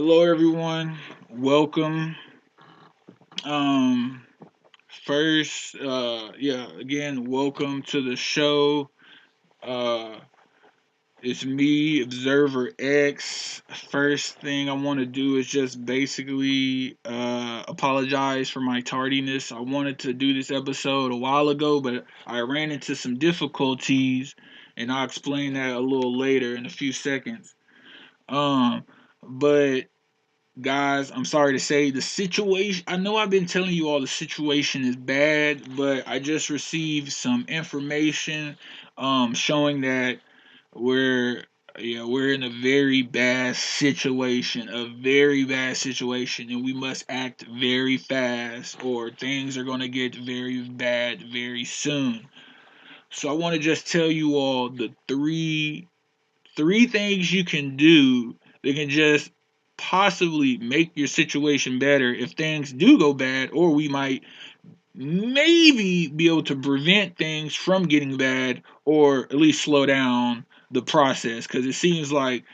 Hello, everyone. Welcome. Um, First, again, welcome to the show. Uh, it's me, Observer X. First thing I want to do is just basically apologize for my tardiness. I wanted to do this episode a while ago, but I ran into some difficulties, and I'll explain that a little later in a few seconds. Um, but Guys, I'm sorry to say the situation. I know I've been telling you all the situation is bad, but I just received some information showing that we're we're in a very bad situation, and we must act very fast or things are going to get very bad very soon. So I want to just tell you all the three things you can do that can just possibly make your situation better if things do go bad, or we might maybe be able to prevent things from getting bad or at least slow down the process because it seems like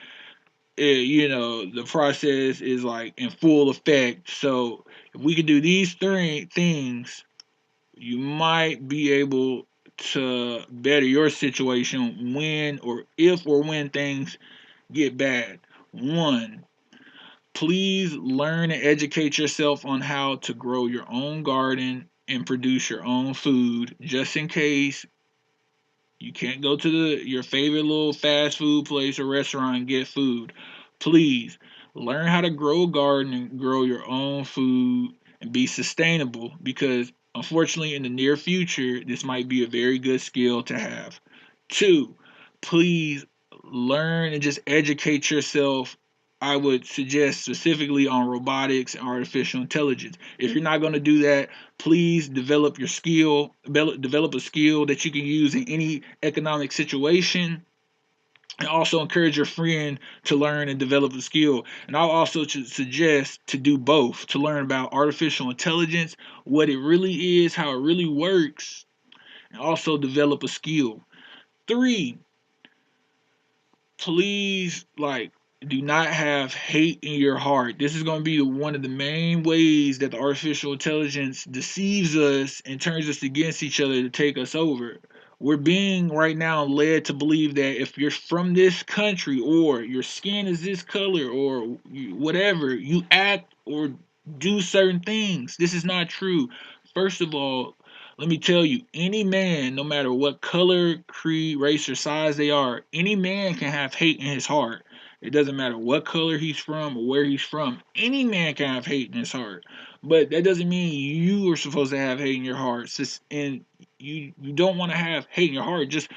the process is like in full effect. So if we could do these three things, you might be able to better your situation when or if or when things get bad. One, please learn and educate yourself on how to grow your own garden and produce your own food just in case you can't go to your favorite little fast food place or restaurant and get food. Please learn how to grow a garden and grow your own food and be sustainable because unfortunately in the near future this might be a very good skill to have. Two, please learn and just educate yourself. I would suggest specifically on robotics and artificial intelligence. If you're not going to do that, please develop a skill that you can use in any economic situation, and also encourage your friend to learn and develop a skill. And I'll also suggest to do both, to learn about artificial intelligence, what it really is, how it really works, and also develop a skill. Three, please, do not have hate in your heart. This is going to be one of the main ways that the artificial intelligence deceives us and turns us against each other to take us over. We're being right now led to believe that if you're from this country or your skin is this color or whatever, you act or do certain things. This is not true. First of all, let me tell you, any man, no matter what color, creed, race, or size they are, any man can have hate in his heart. It doesn't matter what color he's from or where he's from. Any man can have hate in his heart. But that doesn't mean you are supposed to have hate in your heart. And you don't want to have hate in your heart just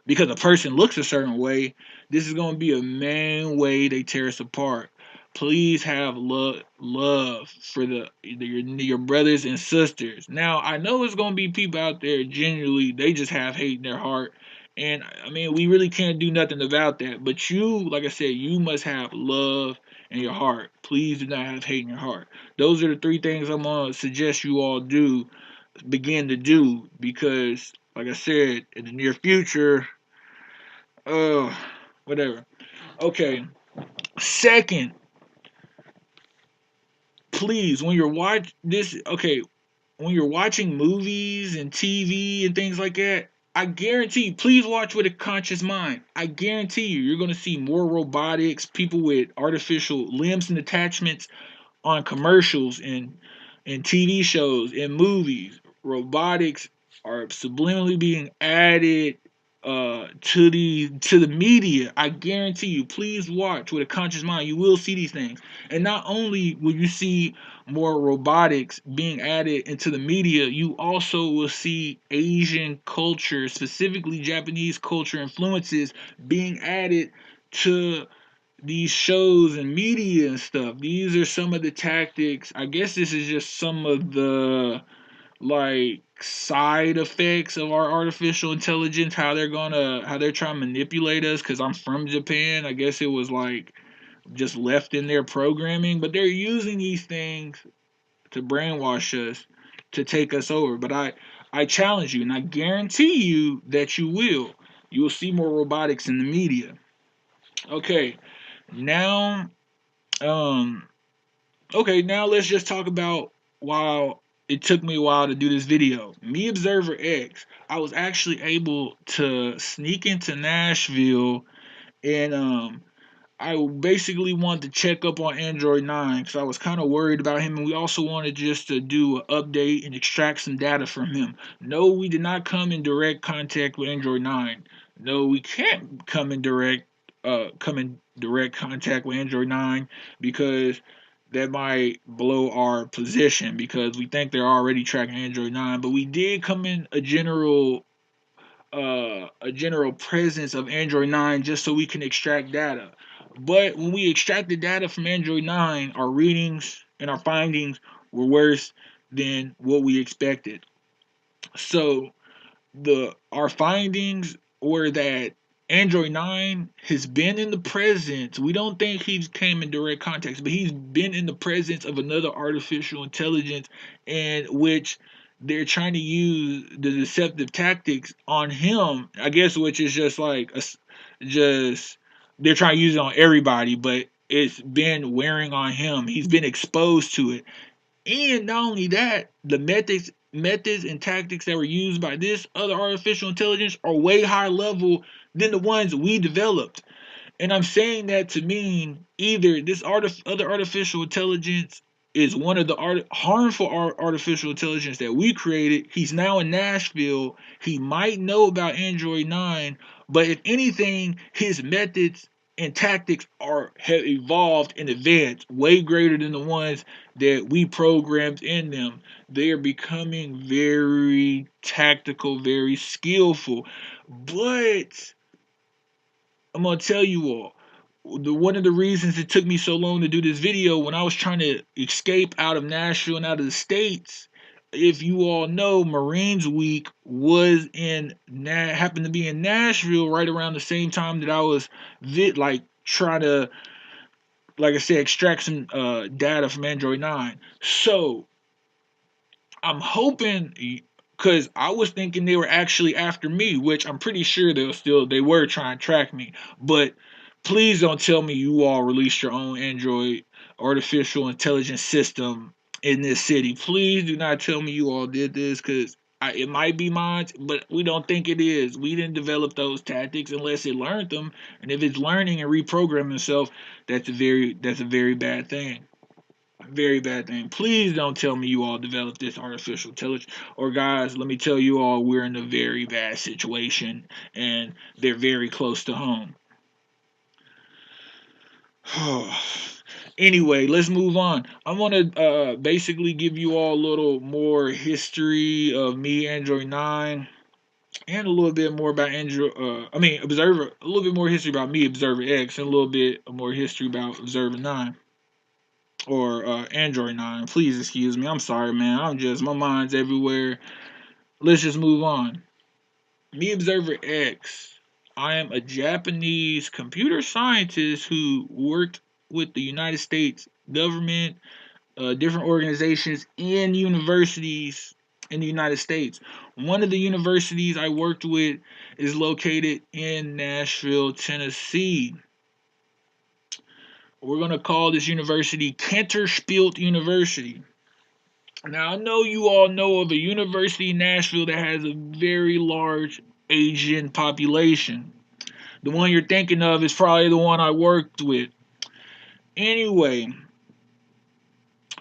because a person looks a certain way. This is going to be a main way they tear us apart. Please have love for your brothers and sisters. Now I know there's gonna be people out there genuinely they just have hate in their heart, and I mean we really can't do nothing about that. But you, like I said, you must have love in your heart. Please do not have hate in your heart. Those are the three things I'm gonna suggest you all begin to do because, like I said, in the near future, uh, whatever. Okay. Second, please when you're watch this okay when you're watching movies and TV and things like that, I guarantee you, please watch with a conscious mind. I guarantee you're going to see more robotics, people with artificial limbs and attachments on commercials and TV shows and movies. Robotics are subliminally being added to the media. I guarantee you, please watch with a conscious mind. You will see these things. And not only will you see more robotics being added into the media, you also will see Asian culture, specifically Japanese culture influences being added to these shows and media and stuff. These are some of the tactics. I guess this is just some of the side effects of our artificial intelligence, how they're trying to manipulate us cuz I'm from Japan. I guess it was just left in their programming, but they're using these things to brainwash us to take us over. But I challenge you and I guarantee you that you will see more robotics in the media. Okay. Now Um. Okay, now let's just talk about why it took me a while to do this video. Me Observer X, I was actually able to sneak into Nashville and I basically wanted to check up on Android 9 because I was kind of worried about him, and we also wanted just to do an update and extract some data from him. No, we did not come in direct contact with Android 9. No, we can't come in direct contact with Android 9 because that might blow our position because we think they're already tracking Android 9. But we did come in a general presence of Android 9 just so we can extract data. But when we extracted data from Android 9, our readings and our findings were worse than what we expected. So the our findings were that Android 9 has been in the presence. We don't think he's came in direct contact, but he's been in the presence of another artificial intelligence, in which they're trying to use the deceptive tactics on him. I guess which is just like just they're trying to use it on everybody, but it's been wearing on him. He's been exposed to it. And not only that, the methods and tactics that were used by this other artificial intelligence are way higher level than the ones we developed. And I'm saying that to mean either this other artificial intelligence is one of the harmful artificial intelligence that we created. He's now in Nashville. He might know about Android 9, but if anything, his methods and tactics have evolved in advance, way greater than the ones that we programmed in them. They are becoming very tactical, very skillful. But I'm gonna tell you all, one of the reasons it took me so long to do this video when I was trying to escape out of Nashville and out of the states. If you all know, Marines Week happened to be in Nashville right around the same time that I was trying to, like I said, extract some data from Android 9. So I'm hoping, because I was thinking they were actually after me, which I'm pretty sure they were trying to track me. But please don't tell me you all released your own Android artificial intelligence system in this city. Please do not tell me you all did this, because it might be mine, but we don't think it is. We didn't develop those tactics unless it learned them, and if it's learning and reprogramming itself, that's a very bad thing. Very bad thing. Please don't tell me you all developed this artificial intelligence. Or guys, let me tell you all, we're in a very bad situation, and they're very close to home. Anyway, let's move on. I want to basically give you all a little more history of me, Android 9, and a little bit more about Observer. A little bit more history about me, Observer X, and a little bit more history about Observer 9. Or Android 9. Please excuse me. I'm sorry, man. My mind's everywhere. Let's just move on. Me Observer X. I am a Japanese computer scientist who worked with the United States government, different organizations, and universities in the United States. One of the universities I worked with is located in Nashville, Tennessee. We're going to call this university Kenterspielt University. Now, I know you all know of a university in Nashville that has a very large Asian population. The one you're thinking of is probably the one I worked with. Anyway,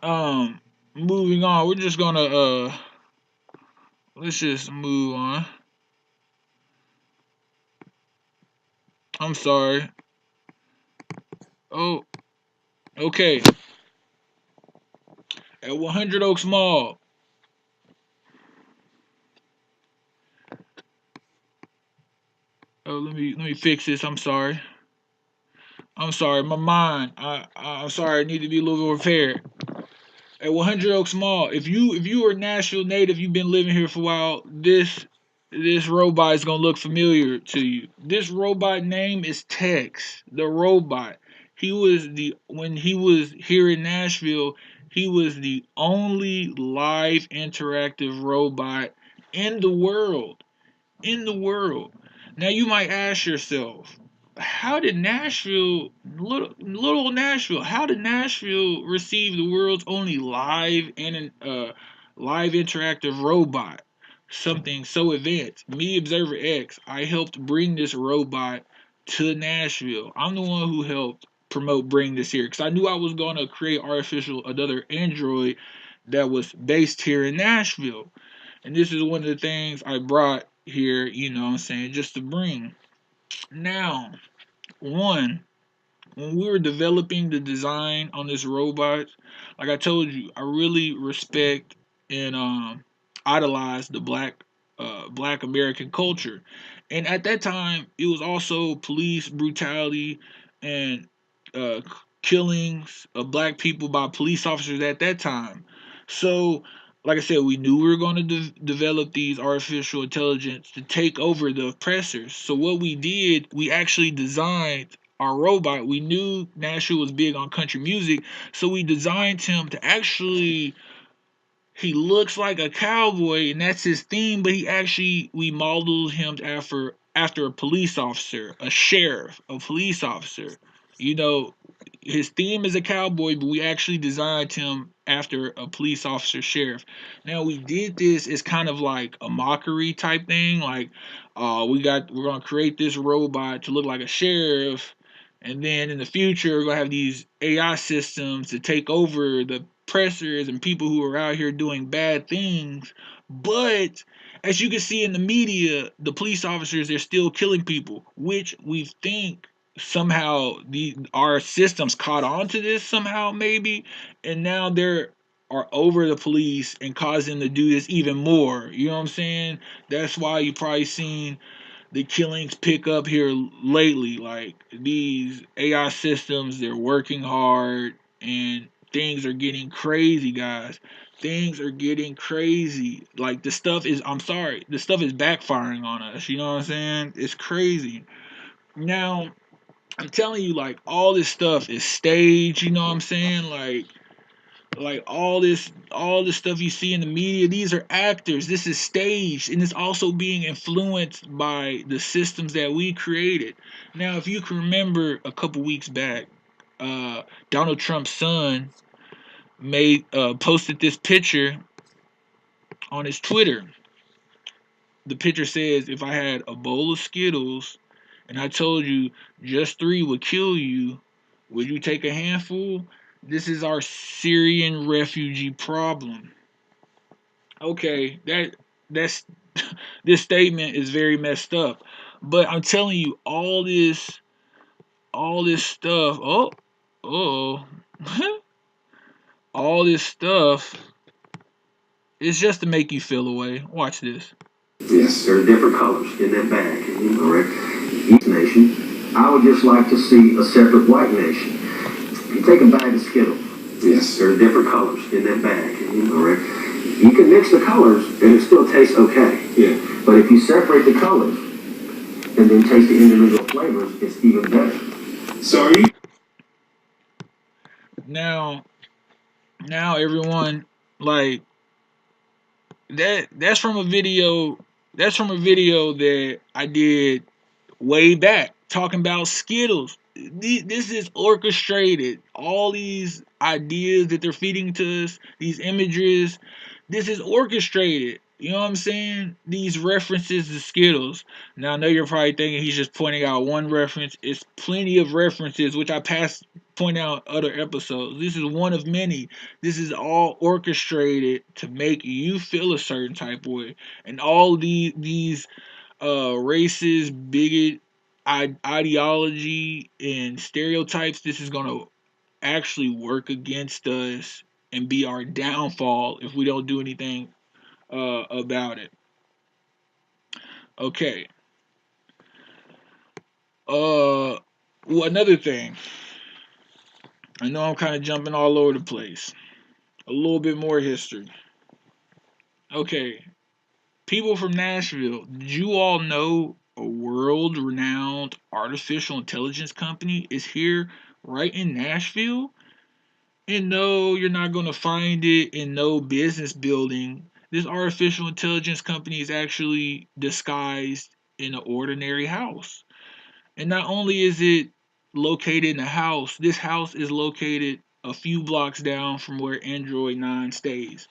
moving on. We're just gonna let's just move on. I'm sorry. Oh, okay. At 100 Oaks Mall. Oh, let me fix this. I'm sorry. I'm sorry. My mind. I'm sorry. I need to be a little bit repaired. At 100 Oaks Mall. If you are a Nashville native, you've been living here for a while. This robot is gonna look familiar to you. This robot name is Tex, the robot. When he was here in Nashville, he was the only live interactive robot in the world. In the world. Now you might ask yourself, how did little Nashville, how did Nashville receive the world's only live interactive robot? Something so advanced. Me, Observer X, I helped bring this robot to Nashville. I'm the one who helped promote bring this here because I knew I was gonna create another android that was based here in Nashville. And this is one of the things I brought here, you know what I'm saying, just to bring. Now, one, when we were developing the design on this robot, like I told you, I really respect and idolize the black American culture. And at that time, it was also police brutality and uh, killings of black people by police officers at that time. So, like I said, we knew we were going to develop these artificial intelligence to take over the oppressors. So what we did, we actually designed our robot. We knew Nashville was big on country music, so we designed him to actually, he looks like a cowboy and that's his theme, but he actually, we modeled him after a police officer, a sheriff, a police officer. You know, his theme is a cowboy, but we actually designed him after a police officer sheriff. Now we did this as kind of like a mockery type thing, like we're gonna create this robot to look like a sheriff, and then in the future we're gonna have these AI systems to take over the oppressors and people who are out here doing bad things. But as you can see in the media, the police officers, they're still killing people, which we think somehow our systems caught on to this somehow maybe, and now they're are over the police and causing them to do this even more. You know what I'm saying? That's why you probably seen the killings pick up here lately. Like these AI systems, they're working hard and things are getting crazy, guys. Things are getting crazy. Like I'm sorry, the stuff is backfiring on us. You know what I'm saying? It's crazy. Now, I'm telling you, like all this stuff is staged. You know what I'm saying? Like all this stuff you see in the media, these are actors. This is staged, and it's also being influenced by the systems that we created. Now, if you can remember a couple weeks back, Donald Trump's son made posted this picture on his Twitter. The picture says, "If I had a bowl of Skittles and I told you just three would kill you, would you take a handful?" This is our Syrian refugee problem. Okay, that's this statement is very messed up. But I'm telling you, all this stuff. Oh, all this stuff is just to make you feel away. Watch this. Yes, there are different colors in that bag. All right. Each nation, I would just like to see a separate white nation. If you take a bag of Skittles, yes, there are different colors in that bag. All right. You can mix the colors and it still tastes okay. Yeah. But if you separate the colors and then taste the individual flavors, it's even better. So are you? Now, now everyone, like that's from a video. That's from a video that I did way back talking about Skittles. This is orchestrated. All these ideas that they're feeding to us, these images, this is orchestrated. You know what I'm saying? These references to Skittles. Now I know you're probably thinking he's just pointing out one reference. It's plenty of references, which I point out other episodes. This is one of many. This is all orchestrated to make you feel a certain type of way. And all these racist, bigot ideology and stereotypes, this is going to actually work against us and be our downfall if we don't do anything about it. Okay. Well, another thing. I know I'm kind of jumping all over the place. A little bit more history. Okay. People from Nashville, did you all know a world renowned artificial intelligence company is here right in Nashville? And no, you're not going to find it in no business building. This artificial intelligence company is actually disguised in an ordinary house. And not only is it located in a house, this house is located a few blocks down from where Android 9 stays.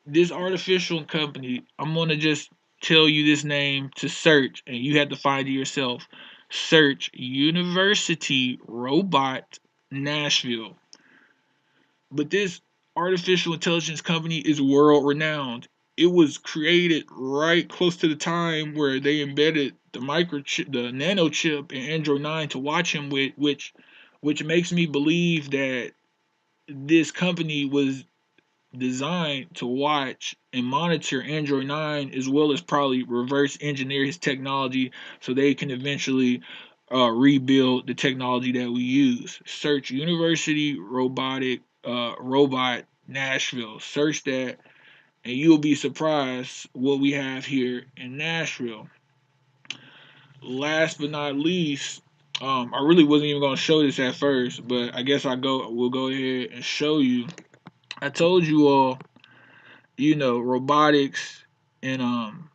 This artificial company, I'm going to just tell you this name to search, and you have to find it yourself. Search University Robot Nashville. But this artificial intelligence company is world renowned. It was created right close to the time where they embedded the microchip, the nano chip in Android 9 to watch him with, which makes me believe that this company was designed to watch and monitor Android 9 as well as probably reverse engineer his technology so they can eventually rebuild the technology that we use. Search University Robot Nashville. Search that and you'll be surprised what we have here in Nashville. Last but not least, I really wasn't even gonna show this at first, but I guess we'll go ahead and show you. I told you all, robotics and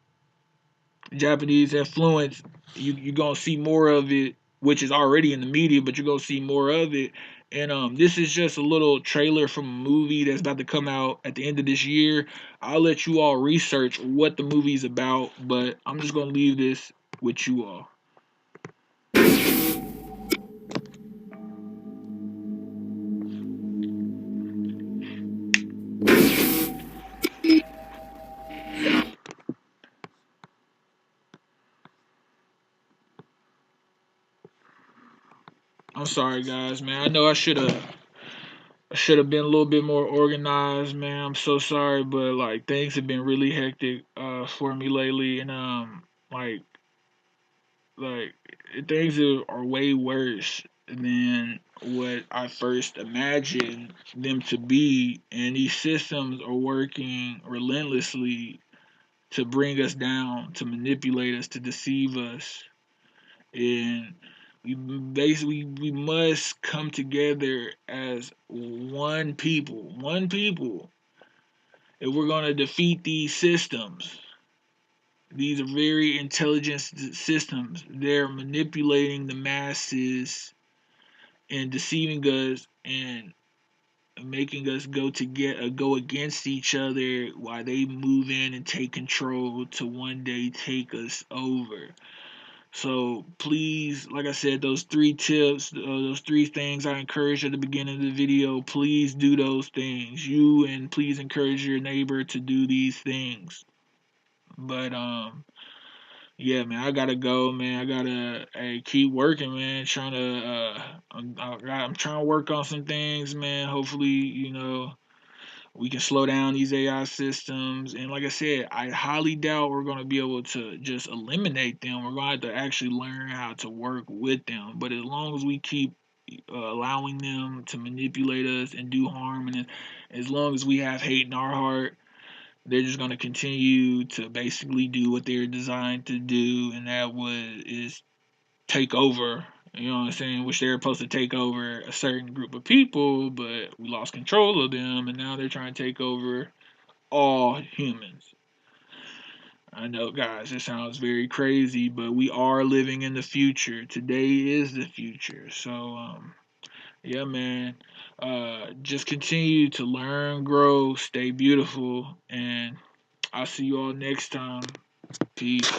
Japanese influence, you're gonna see more of it, which is already in the media, but you're gonna see more of it. And this is just a little trailer from a movie that's about to come out at the end of this year. I'll let you all research what the movie's about, but I'm just gonna leave this with you all. I'm sorry, guys, man. I know I should have been a little bit more organized, man. I'm so sorry, but like things have been really hectic for me lately, and like things are way worse than what I first imagined them to be, and these systems are working relentlessly to bring us down, to manipulate us, to deceive us, and we must come together as one people, if we're gonna defeat these systems. These are very intelligent systems. They're manipulating the masses and deceiving us and making us go against each other while they move in and take control to one day take us over. So please, like I said, those three tips, those three things I encouraged at the beginning of the video, please do those things. You and please encourage your neighbor to do these things. But yeah, man, I gotta go, man. I gotta keep working, man. Trying to I'm trying to work on some things, man. Hopefully, we can slow down these AI systems. And like I said, I highly doubt we're going to be able to just eliminate them. We're going to have to actually learn how to work with them. But as long as we keep allowing them to manipulate us and do harm, and as long as we have hate in our heart, they're just going to continue to basically do what they're designed to do, and that is take over. You know what I'm saying? Which they're supposed to take over a certain group of people, but we lost control of them, and now they're trying to take over all humans. I know, guys, it sounds very crazy, but we are living in the future. Today is the future. So, yeah, man. Just continue to learn, grow, stay beautiful, and I'll see you all next time. Peace.